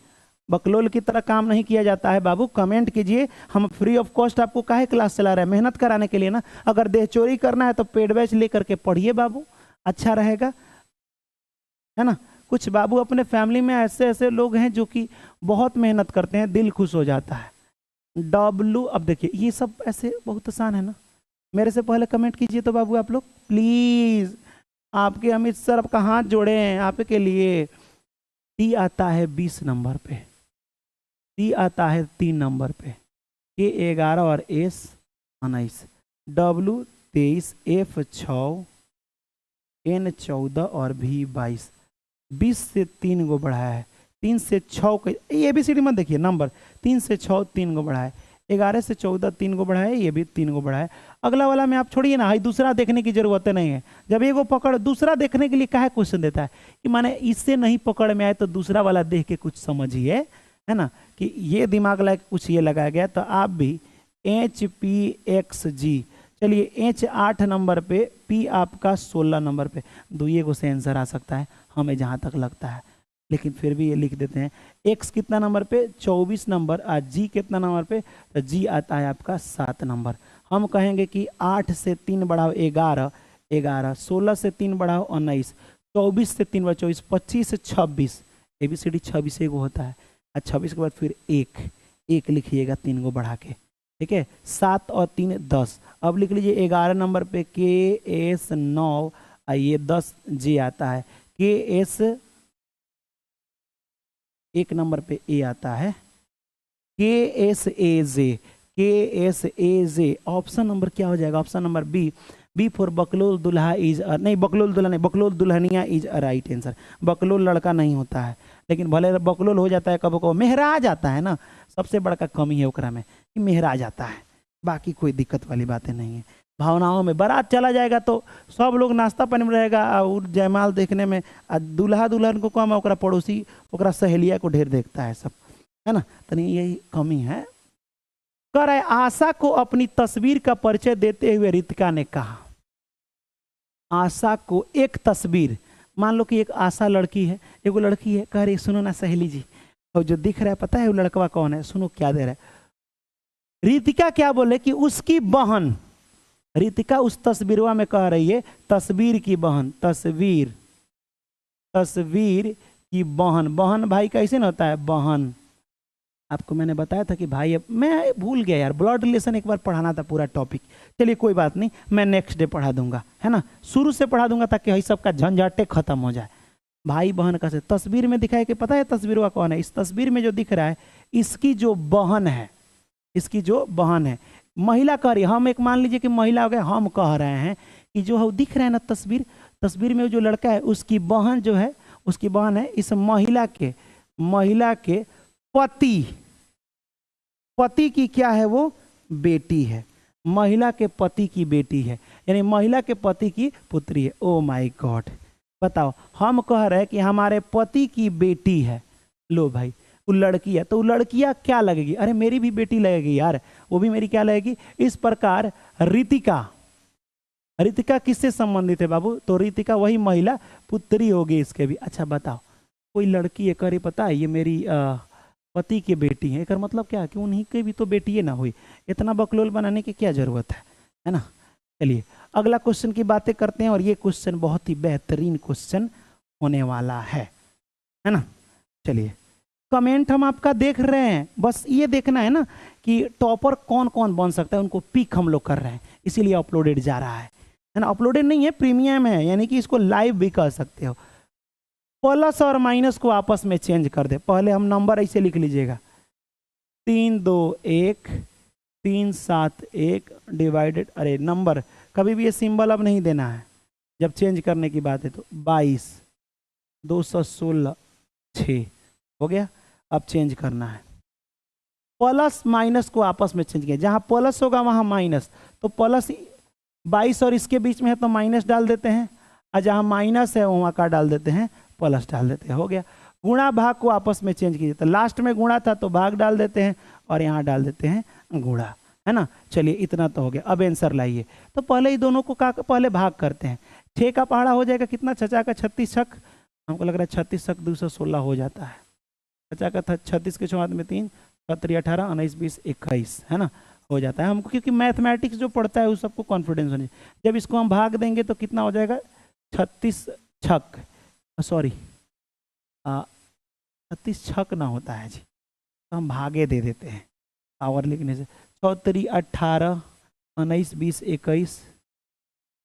Speaker 1: बकलोल की तरह काम नहीं किया जाता है बाबू, कमेंट कीजिए। हम फ्री ऑफ कॉस्ट आपको काहे क्लास चला रहे हैं, मेहनत कराने के लिए ना। अगर देह चोरी करना है तो पेड बैच लेकर के पढ़िए बाबू, अच्छा रहेगा, है ना। कुछ बाबू अपने फैमिली में ऐसे ऐसे लोग हैं जो कि बहुत मेहनत करते हैं, दिल खुश हो जाता है। डब्लू, अब देखिए ये सब ऐसे बहुत आसान है ना। मेरे से पहले कमेंट कीजिए तो बाबू आप लोग प्लीज, आपके अमित सर आपका हाथ जोड़े हैं आपके लिए। टी आता है 20 नंबर पे, टी आता है 3 नंबर पे, के 11 और एस 19, डब्लू 23, एफ 6, एन 14 और भी 22। 20 से 3 गो बढ़ाया है, 3 से 6 को, ये भी सीढ़ी मत देखिए, नंबर 3 से 6 3 गो बढ़ाया है, 11 से 14 3 गो बढ़ाया है, ये भी 3 गो बढ़ाया है। अगला वाला में आप छोड़िए ना, दूसरा देखने की जरूरत नहीं है। जब ये को पकड़, दूसरा देखने के लिए काहे क्वेश्चन देता है कि माने इससे नहीं पकड़ में आए तो दूसरा वाला देख के कुछ समझिए, है ना, कि ये दिमाग लगा कुछ ये लगाया गया। तो आप भी HPXG, चलिए H 8 नंबर पे, P आपका 16 नंबर पे, दुइये को से आंसर आ सकता है हमें जहाँ तक लगता है, लेकिन फिर भी ये लिख देते हैं। X कितना नंबर पे, 24 नंबर, और G कितना नंबर पे, तो G आता है आपका 7 नंबर। हम कहेंगे कि 8 से 3 बढ़ाओ 11, 11, 16 से 3 बढ़ाओ 19, 24 से 3 बढ़ाओ 24, 25 से 26, ABCD 26 एगो होता है, और 26 के बाद फिर 1 लिखिएगा 3 गो बढ़ा के, ठीक है। 7 और 3 10। अब लिख लीजिए 11 नंबर पे KS 9, और ये 10 J आता है, KS 1 नंबर पे A आता है, KSAJ। ऑप्शन नंबर क्या हो जाएगा, ऑप्शन नंबर बी फॉर बकलोल दुल्हा इज, नहीं बकलोल दुल्हा नहीं, बकलोल Dulhania is a right answer. बकलोल लड़का नहीं होता है, लेकिन भले बकलोल हो जाता है, कब कब मेहरा जाता है ना, सबसे बड़ा का कमी है ओकरा में कि मेहरा जाता है, बाकी कोई दिक्कत वाली बातें नहीं है। भावनाओं में बारात चला जाएगा तो सब लोग नाश्ता पानी में रहेगा, और जयमाल देखने में दूल्हा दुल्हन को कम, ओकरा पड़ोसी ओकरा सहेलिया को ढेर देखता है सब, है ना। तो यही कमी है। कर आशा को अपनी तस्वीर का परिचय देते हुए रितिका ने कहा, आशा को एक तस्वीर, मान लो कि एक आशा लड़की है, एगो लड़की है, कह रही सुनो ना सहेली जी, और जो दिख रहा है पता है वो लड़का कौन है, सुनो क्या दे रहा है। रितिका क्या बोले कि उसकी बहन, रितिका उस तस्वीरवा में कह रही है तस्वीर की बहन, तस्वीर की बहन, बहन भाई कैसे ना होता है बहन। आपको मैंने बताया था कि भाई, अब मैं भूल गया यार, ब्लड रिलेशन एक बार पढ़ाना था पूरा टॉपिक। चलिए कोई बात नहीं, मैं नेक्स्ट डे पढ़ा दूंगा, है ना, शुरू से पढ़ा दूंगा ताकि भाई सबका झंझटे खत्म हो जाए। भाई बहन का से तस्वीर में दिखाया कि पता है तस्वीर का कौन है, इस तस्वीर में जो दिख रहा है इसकी जो बहन है, इसकी जो बहन है, महिला कह रही है, हम एक मान लीजिए कि महिला हो गए, हम कह रहे हैं कि जो है दिख रहा है ना तस्वीर में जो लड़का है उसकी बहन जो है, उसकी बहन है इस महिला के पति की क्या है, वो बेटी है, महिला के पति की बेटी है, यानी महिला के पति की पुत्री है। ओ माय गॉड, बताओ, हम कह रहे हैं कि हमारे पति की बेटी है, लो भाई वो लड़की है, तो लड़कियां क्या लगेगी, अरे मेरी भी बेटी लगेगी यार, वो भी मेरी क्या लगेगी। इस प्रकार रितिका किससे संबंधित है बाबू, तो रितिका वही महिला पुत्री होगी इसके भी। अच्छा बताओ, कोई लड़की है करे पता है ये मेरी पति की बेटी है, एक मतलब क्या है कि उन्हीं के भी तो बेटी ना हुई, इतना बकलोल बनाने की क्या जरूरत है ना। चलिए अगला क्वेश्चन की बातें करते हैं, और ये क्वेश्चन बहुत ही बेहतरीन क्वेश्चन होने वाला है ना। चलिए कमेंट हम आपका देख रहे हैं, बस ये देखना है ना कि टॉपर कौन कौन बन सकता है, उनको पिक हम लोग कर रहे हैं, इसीलिए अपलोडेड जा रहा है ना। अपलोडेड नहीं है, प्रीमियम है, यानी कि इसको लाइव भी कर सकते हो। प्लस और माइनस को आपस में चेंज कर दे, पहले हम नंबर ऐसे लिख लीजिएगा 3 2 1 3 7 1 डिवाइडेड, अरे नंबर कभी भी ये सिंबल अब नहीं देना है जब चेंज करने की बात है, तो 22 216 6 हो गया। अब चेंज करना है, प्लस माइनस को आपस में चेंज किया, जहां प्लस होगा वहां माइनस, तो प्लस 22 और इसके बीच में है तो माइनस डाल देते हैं, और जहां माइनस है वहां का डाल देते हैं, प्लस डाल देते हैं, हो गया। गुणा भाग को आपस में चेंज कीजिए, तो लास्ट में गुणा था तो भाग डाल देते हैं, और यहाँ डाल देते हैं गुणा, है ना। चलिए इतना तो हो गया, अब आंसर लाइए। तो पहले ही दोनों को पहले भाग करते हैं, 6 का पहाड़ा हो जाएगा कितना, 6 का 36 छक, हमको लग रहा है 36 छक 216 हो जाता है, 6 का 36 के 4 में 3 7 18 19 20 21, है ना, हो जाता है हमको, क्योंकि मैथमेटिक्स जो पढ़ता है उस सबको कॉन्फिडेंस होने। जब इसको हम भाग देंगे तो कितना हो जाएगा, 36 छक, सॉरी 36 छक ना होता है जी, तो हम भागे दे देते हैं पावर लिखने से, 6 3 18 19 20 21,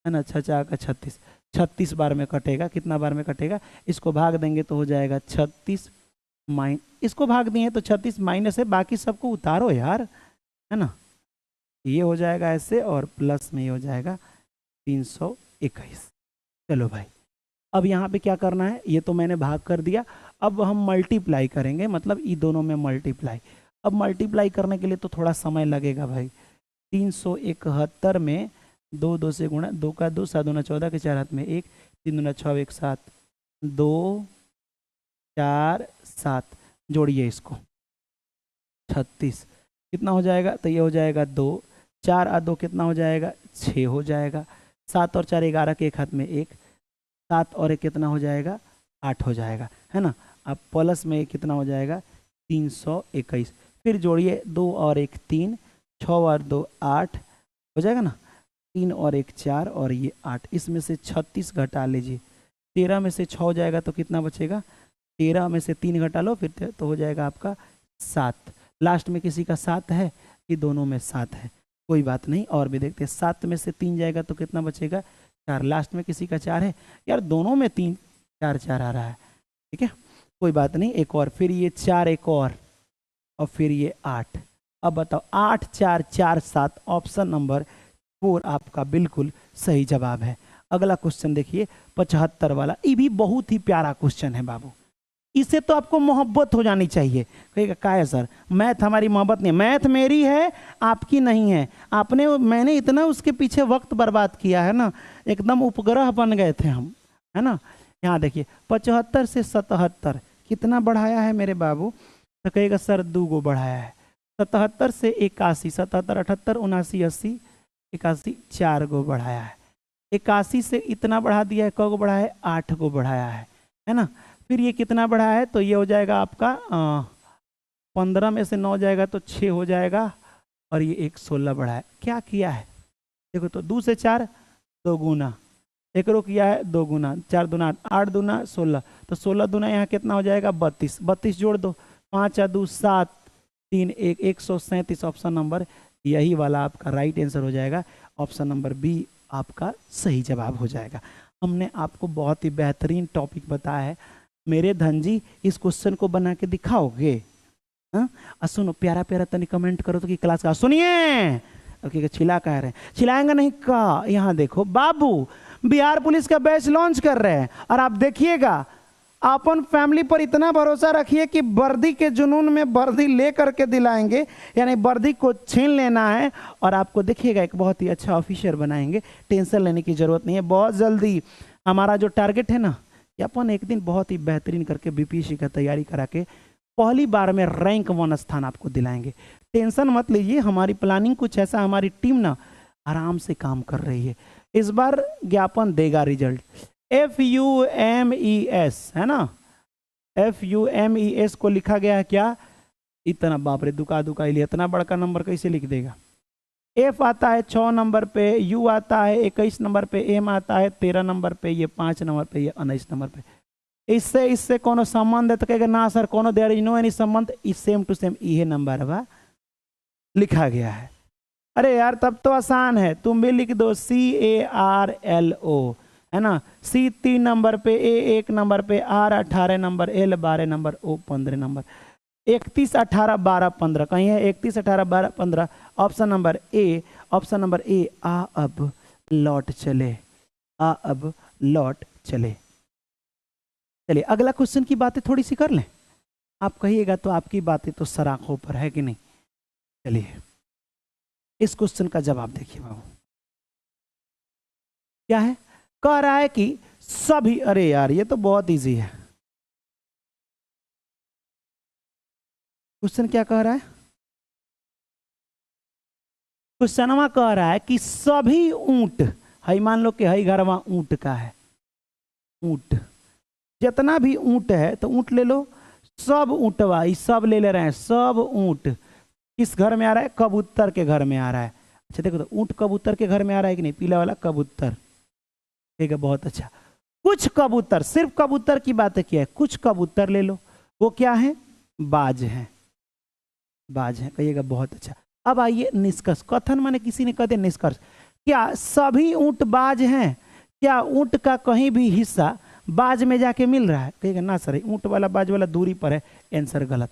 Speaker 1: है ना, 6 का 36, 36 बार में कटेगा, कितना बार में कटेगा, इसको भाग देंगे तो हो जाएगा 36 इसको भाग दिए तो 36 माइनस है, बाकी सबको उतारो यार, है ना, ये हो जाएगा ऐसे, और प्लस में ये हो जाएगा 321। चलो भाई अब यहाँ पे क्या करना है, ये तो मैंने भाग कर दिया, अब हम मल्टीप्लाई करेंगे, मतलब ये दोनों में मल्टीप्लाई। अब मल्टीप्लाई करने के लिए तो थोड़ा समय लगेगा भाई, 371 में 2 2 से गुणा, 2 का 2 7 दूना 14 के 4 हाथ में 1 3 दूना 6 1 7 2 4 7, जोड़िए इसको 36 कितना हो जाएगा, तो ये हो जाएगा 2 4 और 2 कितना हो जाएगा, 6 हो जाएगा, 7 और 4 11 के एक हाथ में 1, 7 और 1 कितना हो जाएगा, 8 हो जाएगा, है ना। अब प्लस में कितना हो जाएगा, 321, फिर जोड़िए 2 और 1 3, 6 और 2 8 हो जाएगा ना, 3 और 1 4 और ये 8, इसमें से 36 घटा लीजिए, 13 में से 6 हो जाएगा तो कितना बचेगा, 13 में से 3 घटा लो फिर तो हो जाएगा आपका 7, लास्ट में किसी का 7 है, ये दोनों में 7 है, कोई बात नहीं, और भी देखते हैं, 7 में से 3 जाएगा तो कितना बचेगा, 4, लास्ट में किसी का 4 है, यार दोनों में 3 4 4 आ रहा है, ठीक है, कोई बात नहीं, एक और, फिर ये 4 एक और फिर ये 8, अब बताओ 8 4 4 7, ऑप्शन नंबर 4 आपका बिल्कुल सही जवाब है। अगला क्वेश्चन देखिए 75 वाला, ये भी बहुत ही प्यारा क्वेश्चन है बाबू, इससे तो आपको मोहब्बत हो जानी चाहिए। कहेगा क्या है सर, मैथ हमारी मोहब्बत नहीं, मैथ मेरी है आपकी नहीं है, मैंने इतना उसके पीछे वक्त बर्बाद किया है ना, एकदम उपग्रह बन गए थे हम, है ना। यहाँ देखिए 75 से 77 कितना बढ़ाया है मेरे बाबू, तो कहेगा सर 2 गो बढ़ाया है, 77 से 81, 77 78 79 80 81 4 गो बढ़ाया है, 81 से इतना बढ़ा दिया है, को बढ़ाया है, 8 को बढ़ाया है ना। फिर ये कितना बढ़ाया है, तो ये हो जाएगा आपका 15 में से 9 जाएगा तो 6 हो जाएगा, और ये एक 16 बढ़ा है। क्या किया है देखो, तो 2 से 4 2 गुना, एक रो किया है 2 गुना, 4 दूना 8 दूना 16, तो 16 दूना यहाँ कितना हो जाएगा 32, 32 जोड़ दो, 5 और 2 7 3 1 137। ऑप्शन नंबर यही वाला आपका राइट आंसर हो जाएगा। ऑप्शन नंबर बी आपका सही जवाब हो जाएगा। हमने आपको बहुत ही बेहतरीन टॉपिक बताया है मेरे धन जी। इस क्वेश्चन को बना के दिखाओगे? हाँ, सुनो प्यारा प्यारा तनी कमेंट करो तो कि क्लास का सुनिए। ओके, चिल्ला कह रहे हैं, चिल्लाएंगे नहीं का। यहाँ देखो बाबू, बिहार पुलिस का बैच लॉन्च कर रहे हैं, और आप देखिएगा अपन फैमिली पर इतना भरोसा रखिए कि वर्दी के जुनून में वर्दी ले करके दिलाएंगे, यानी वर्दी को छीन लेना है और आपको देखिएगा एक बहुत ही अच्छा ऑफिसर बनाएंगे। टेंशन लेने की जरूरत नहीं है। बहुत जल्दी हमारा जो टारगेट है ना, कि अपन एक दिन बहुत ही बेहतरीन करके बीपीएससी का तैयारी करा के पहली बार में रैंक 1 स्थान आपको दिलाएंगे। टेंशन मत लीजिए, हमारी प्लानिंग कुछ ऐसा, हमारी टीम ना आराम से काम कर रही है। इस बार ज्ञापन देगा रिजल्ट। FUMES है ना, FUMES को लिखा गया है क्या, इतना बाप रे, दुका दुका लिए इतना बड़का नंबर कैसे लिख देगा। F आता है 6 नंबर पे, U आता है 21 नंबर पे, M आता है 13 नंबर पे, ये 5 नंबर पे, ये 19 नंबर पे। इससे कोनो संबंध है तो कहेगा ना सर कोनो देयर इज नो एनी संबंध, इस सेम टू सेम ये नंबर बा लिखा गया है। अरे यार तब तो आसान है, तुम भी लिख दो CARLO है ना। C 3 नंबर पे, A 1 नंबर पे, R 18 number, L 12 number, O 15 number. 31 18 12 15 कहीं है 31 18 12 15। Option number A, option number A. आ अब लौट चले, आ अब लौट चले। चलिए अगला क्वेश्चन की बातें थोड़ी सी कर लें। आप कहिएगा तो आपकी बातें तो सराखों पर है कि नहीं। चलिए इस क्वेश्चन का जवाब देखिए बाबू, क्या है। कह रहा है कि सभी, अरे यार ये तो बहुत इजी है। क्वेश्चन क्या कह रहा है, क्वेश्चन कह रहा है कि सभी ऊंट, हई मान लो कि हई घरवा ऊंट का है, ऊंट जितना भी ऊंट है तो ऊंट ले लो, सब ऊंटवा ये सब ले रहे हैं। सब ऊंट किस घर में आ रहा है, कबूतर के घर में आ रहा है। अच्छा देखो तो ऊंट कबूतर के घर में आ रहा है कि नहीं, पीला वाला कबूतर, ठीक है बहुत अच्छा। कुछ कबूतर, सिर्फ कबूतर की बात किया है, कुछ कबूतर ले लो, वो क्या है, बाज है, बाज है, कहिएगा बहुत अच्छा। अब आइए निष्कर्ष, कथन माने किसी ने कहते निष्कर्ष, क्या सभी ऊंट बाज हैं, क्या ऊंट का कहीं भी हिस्सा बाज में जाके मिल रहा है, कहिएगा ना सर ऊंट वाला बाज वाला दूरी पर है, आंसर गलत।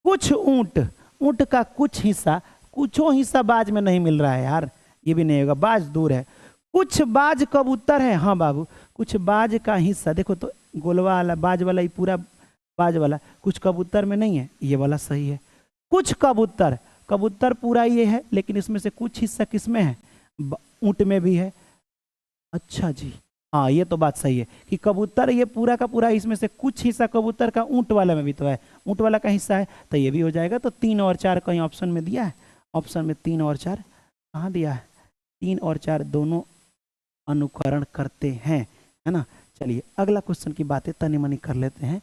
Speaker 1: कुछ ऊंट, ऊंट का कुछ हिस्सा, कुछो हिस्सा बाज में नहीं मिल रहा है यार, ये भी नहीं होगा, बाज दूर है। कुछ बाज कबूतर है, हाँ बाबू कुछ बाज का हिस्सा, देखो तो गोलवा वाला बाज वाला, ये पूरा बाज वाला, कुछ कबूतर में नहीं है, ये वाला सही है। कुछ कबूतर, कबूतर पूरा ये है लेकिन इसमें से कुछ हिस्सा किस में है, ऊंट में भी है। अच्छा जी हाँ ये तो बात सही है कि कबूतर ये पूरा का पूरा, इसमें से कुछ हिस्सा कबूतर का ऊंट वाला में भी तो है, ऊंट वाला का हिस्सा है, तो ये भी हो जाएगा। तो 3 और 4 कहीं ऑप्शन में दिया है, ऑप्शन में 3 और 4 कहाँ दिया है, 3 और 4 दोनों अनुकरण करते हैं, है ना। चलिए अगला क्वेश्चन की बातें तनी मनी कर लेते हैं।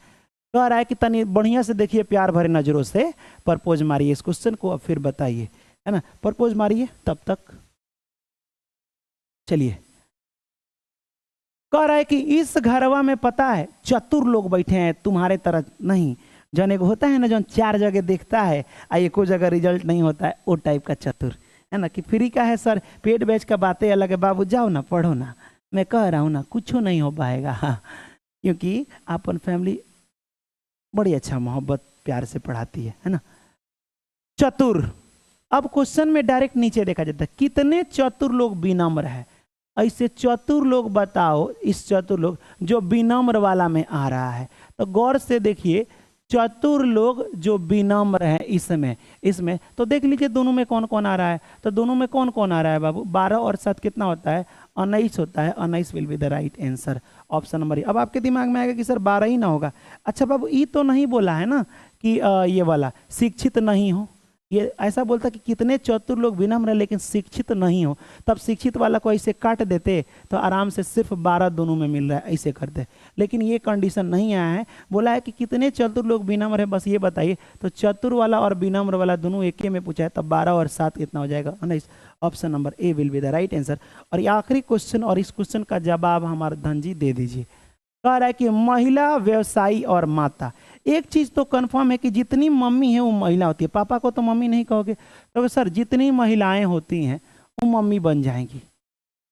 Speaker 1: कह रहा है कि तनी बढ़िया से देखिए, प्यार भरे नजरों से प्रपोज मारिए इस क्वेश्चन को, अब फिर बताइए, है ना, प्रपोज मारिए तब तक। चलिए कह रहा है कि इस घरवा में पता है चतुर लोग बैठे हैं, तुम्हारे तरह नहीं, जन एक होता है ना जो 4 जगह देखता है आ एको जगह रिजल्ट नहीं होता है, वो टाइप का चतुर, है ना। कि फ्री का है सर, पेड बैच का बातें अलग है, बाबू जाओ ना पढ़ो ना, मैं कह रहा हूँ ना कुछ नहीं हो पाएगा, हाँ क्योंकि अपन फैमिली बड़ी अच्छा मोहब्बत प्यार से पढ़ाती है ना। चतुर, अब क्वेश्चन में डायरेक्ट नीचे देखा जाता है कितने चतुर लोग विनम्र है, ऐसे चतुर लोग बताओ, इस चतुर लोग जो विनम्र वाला में आ रहा है, तो गौर से देखिए चतुर लोग जो विनम्र है इसमें तो देख लीजिए दोनों में कौन कौन आ रहा है, तो दोनों में कौन कौन आ रहा है बाबू, 12 और 7 कितना होता है, 19 होता है, 19 will be the right answer, option number. अब आपके दिमाग में आएगा कि सर 12 ही ना होगा, अच्छा बाबू ये तो नहीं बोला है ना कि ये वाला शिक्षित नहीं हो, ये ऐसा बोलता कि कितने चतुर लोग विनम्र है लेकिन शिक्षित नहीं हो, तब शिक्षित वाला को ऐसे काट देते तो आराम से सिर्फ 12 दोनों में मिल रहा है, ऐसे करते। लेकिन ये कंडीशन नहीं आया है, बोला है कि कितने चतुर लोग विनम्र है, बस ये बताइए। तो चतुर वाला और विनम्र वाला दोनों एक ही में पूछा है, तब 12 और 7 कितना हो जाएगा? 19। Option number A will be the right answer. और ये आखिरी क्वेश्चन, और इस क्वेश्चन का जवाब हमारे धन जी दे दीजिए। कह रहा है कि महिला व्यवसायी और माता, एक चीज तो कंफर्म है कि जितनी मम्मी है वो महिला होती है। पापा को तो मम्मी नहीं कहोगे, तो सर जितनी महिलाएं होती हैं वो मम्मी बन जाएंगी,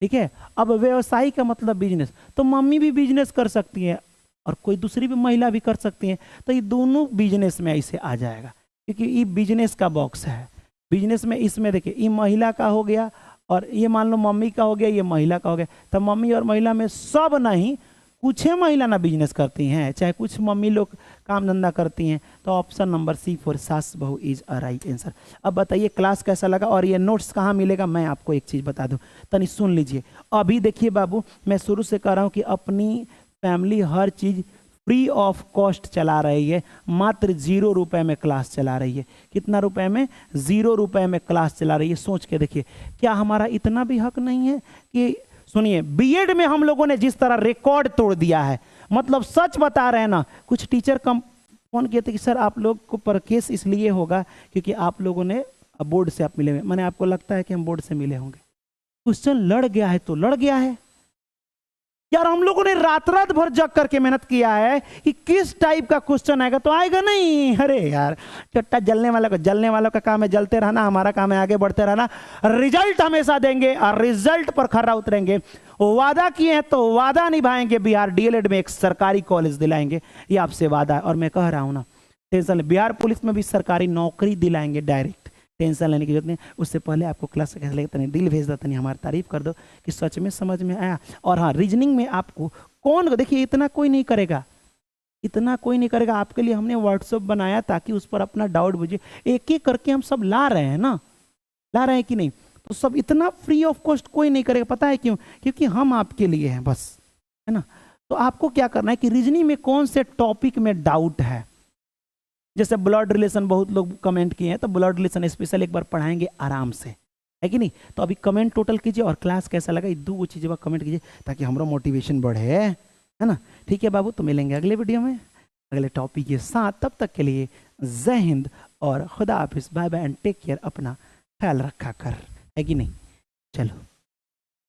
Speaker 1: ठीक है। अब व्यवसायी का मतलब बिजनेस, तो मम्मी भी बिजनेस कर सकती है और कोई दूसरी भी महिला भी कर सकती है, तो ये दोनों बिजनेस में ऐसे आ जाएगा, क्योंकि ये बिजनेस का बॉक्स है। बिजनेस में इसमें देखिए ये महिला का हो गया, और ये मान लो मम्मी का हो गया, ये महिला का हो गया। तो मम्मी और महिला में सब नहीं, कुछ महिला ना बिजनेस करती हैं, चाहे कुछ मम्मी लोग काम धंधा करती हैं। तो ऑप्शन नंबर सी फॉर सास बहू इज अ राइट आंसर। अब बताइए क्लास कैसा लगा, और ये नोट्स कहाँ मिलेगा, मैं आपको एक चीज़ बता दूं, तनी सुन लीजिए। अभी देखिए बाबू, मैं शुरू से कह रहा हूँ कि अपनी family her cheese free of cost चला रही है, मात्र 0 रुपए में क्लास चला रही है। कितना रुपए में? 0 रुपए में क्लास चला रही है। सोच के देखिए, क्या हमारा इतना भी हक नहीं है कि, सुनिए, बीएड में हम लोगों ने जिस तरह रिकॉर्ड तोड़ दिया है, मतलब सच बता रहे हैं ना। कुछ टीचर कम फोन किए थे कि सर आप लोग को पर केस इसलिए होगा क्योंकि आप लोगों ने बोर्ड से आप मिले हुए। मैंने आपको लगता है कि हम बोर्ड से मिले होंगे? क्वेश्चन लड़ गया है तो लड़ गया है यार। हम लोगों ने रात रात भर जग करके मेहनत किया है कि किस टाइप का क्वेश्चन आएगा, तो आएगा नहीं। अरे यार, चट्टा जलने वालों का काम है जलते रहना, हमारा काम है आगे बढ़ते रहना। रिजल्ट हमेशा देंगे और रिजल्ट पर खरा उतरेंगे। वादा किए हैं तो वादा निभाएंगे। बिहार डीएलएड में एक सरकारी कॉलेज दिलाएंगे, ये आपसे वादा है। और मैं कह रहा हूँ ना, टेंशन, बिहार पुलिस में भी सरकारी नौकरी दिलाएंगे डायरेक्ट, टेंशन लेने की जरूरत नहीं। उससे पहले आपको क्लास कैसे लगे तनी दिल भेज दो, तनी हमारी तारीफ कर दो कि सच में समझ में आया। और हाँ, रीजनिंग में आपको कौन, देखिए इतना कोई नहीं करेगा, इतना कोई नहीं करेगा। आपके लिए हमने व्हाट्सएप बनाया ताकि उस पर अपना डाउट बुझे। एक एक करके हम सब ला रहे हैं ना, ला रहे हैं कि नहीं? तो सब इतना फ्री ऑफ कॉस्ट कोई नहीं करेगा। पता है क्यों? क्योंकि हम आपके लिए हैं बस, है ना। तो आपको क्या करना है कि रीजनिंग में कौन से टॉपिक में डाउट है, जैसे ब्लड रिलेशन बहुत लोग कमेंट किए हैं, तो ब्लड रिलेशन स्पेशल एक बार पढ़ाएंगे आराम से, है कि नहीं। तो अभी कमेंट टोटल कीजिए और क्लास कैसा लगा ये 2 चीज़ें कमेंट कीजिए ताकि हमारा मोटिवेशन बढ़े, है ना। ठीक है बाबू, तो मिलेंगे अगले वीडियो में अगले टॉपिक के साथ। तब तक के लिए जय हिंद और खुदा हाफिज, bye bye and take care. अपना ख्याल रखा कर, है कि नहीं। चलो।